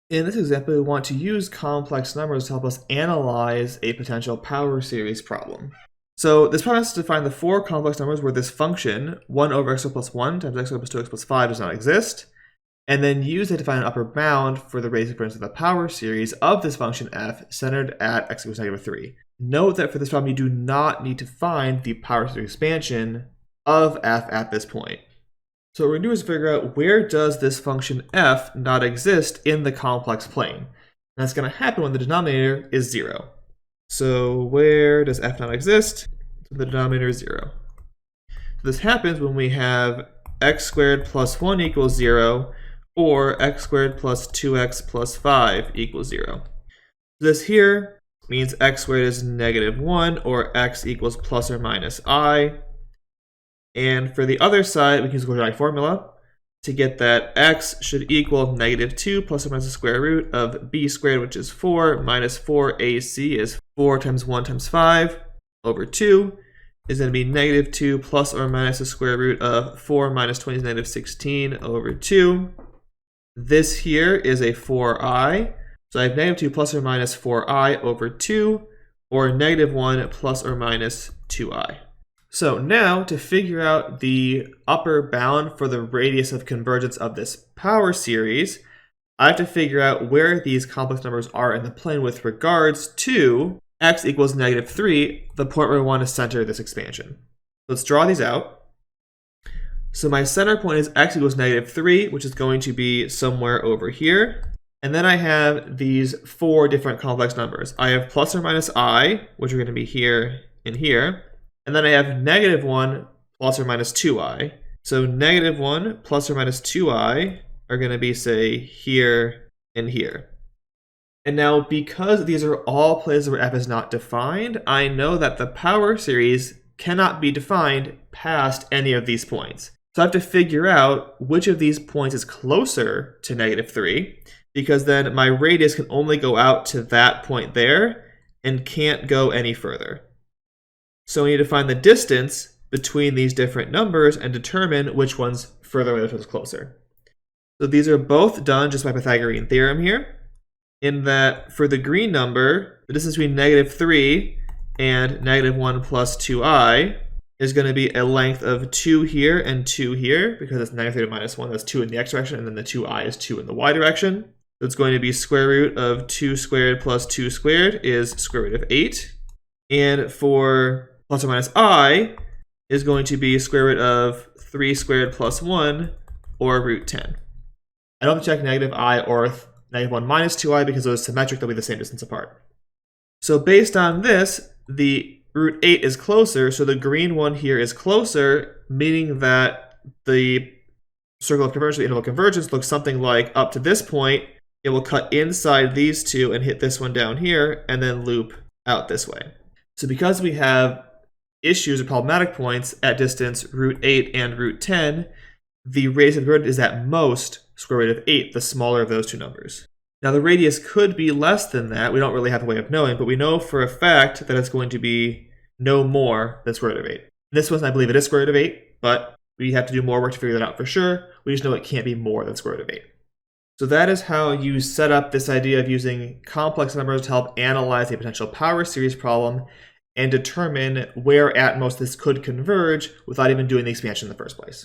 In this example, we want to use complex numbers to help us analyze a potential power series problem. So this problem has to define the four complex numbers where this function, 1 over x squared plus 1 times x squared plus 2x plus 5 does not exist, and then use it to find an upper bound for the radius exponents of the power series of this function f centered at x equals -3. Note that for this problem, you do not need to find the power series expansion of f at this point. So what we're going to do is figure out where does this function f not exist in the complex plane. And that's going to happen when the denominator is 0. So where does f not exist? The denominator is 0. So this happens when we have x squared plus 1 equals 0, or x squared plus 2x plus 5 equals 0. This here means x squared is -1, or x equals plus or minus I. And for the other side, we can use the quadratic formula to get that x should equal -2 plus or minus the square root of b squared, which is 4, minus 4ac is 4 times 1 times 5 over 2 is going to be -2 plus or minus the square root of 4 minus 20 is -16 over 2. This here is a 4i. So I have -2 plus or minus 4i over 2, or -1 plus or minus 2i. So now, to figure out the upper bound for the radius of convergence of this power series, I have to figure out where these complex numbers are in the plane with regards to x equals -3, the point where we want to center this expansion. Let's draw these out. So my center point is x equals -3, which is going to be somewhere over here. And then I have these four different complex numbers. I have plus or minus I, which are going to be here and here. And then I have -1 plus or minus 2i. So -1 plus or minus 2i are going to be, say, here and here. And now, because these are all places where f is not defined, I know that the power series cannot be defined past any of these points. So I have to figure out which of these points is closer to -3, because then my radius can only go out to that point there and can't go any further. So we need to find the distance between these different numbers and determine which one's further away, which one's closer. So these are both done just by Pythagorean theorem here, in that for the green number, the distance between -3 and -1 plus 2i is going to be a length of 2 here and 2 here, because it's -3 to -1, that's 2 in the x direction, and then the 2i is 2 in the y direction. So it's going to be square root of 2 squared plus 2 squared is square root of 8. And for plus or minus I is going to be square root of 3 squared plus 1, or root 10. I don't have to check -I or -1 minus 2i because those are symmetric, they'll be the same distance apart. So based on this, the root 8 is closer, so the green one here is closer, meaning that the circle of convergence, the interval convergence, looks something like up to this point. It will cut inside these two and hit this one down here, and then loop out this way. So because we have issues or problematic points at distance root 8 and root 10, the radius of the convergence is at most square root of 8, the smaller of those two numbers. Now the radius could be less than that. We don't really have a way of knowing, but we know for a fact that it's going to be no more than square root of 8. In this one, I believe it is square root of 8, but we have to do more work to figure that out for sure. We just know it can't be more than square root of 8. So that is how you set up this idea of using complex numbers to help analyze a potential power series problem and determine where at most this could converge without even doing the expansion in the first place.